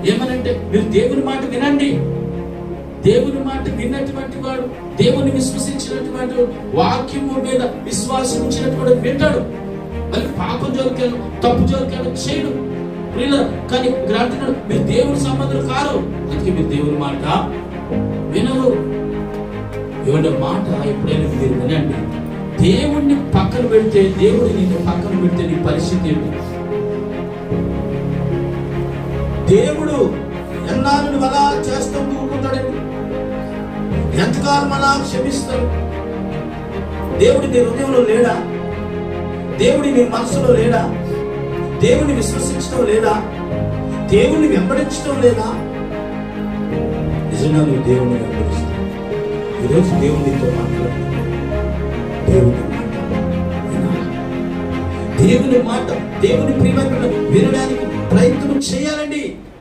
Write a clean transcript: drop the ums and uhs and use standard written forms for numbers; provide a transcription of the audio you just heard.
ఏమనంటే మీరు దేవుని మాట వినండి. దేవుని మాట విన్నటువంటి వాడు, దేవుని విశ్వసించినటువంటి వాక్యము మీద విశ్వాసం ఉంచినటువంటి వింటాడు. మళ్ళీ పాపం జోలికాను, తప్పు జోలికాను చేయడు. కానీ గ్రంథుడు మీరు దేవుని సంబంధులు కారు, అందుకే మీరు దేవుని మాట వినరు. ఎవరి మాట ఎప్పుడైనా మీరు వినండి. దేవుణ్ణి పక్కన పెడితే, దేవుడు నిన్ను పక్కన పెడితే నీ పరిస్థితి ఏంటి? దేవుడు ఎన్నాళ్ళు నువ్వు అలా చేస్తూ ఊరుకుంటాడండి? ఎంతకాలం అలా క్షమిస్తాడు? దేవుడి నీ హృదయంలో లేడా? దేవుడి నీ మనసులో లేడా? దేవుని విశ్వసించడం లేదా? దేవుని వెంబడించడం లేదా? నిజంగా నువ్వు దేవుని వెంబడిస్తావు. ఈరోజు దేవునితో మాట్లాడుతున్నావు. దేవుని మాట, దేవుని ప్రియమైన వినడానికి ప్రయత్నం చేయాలండి.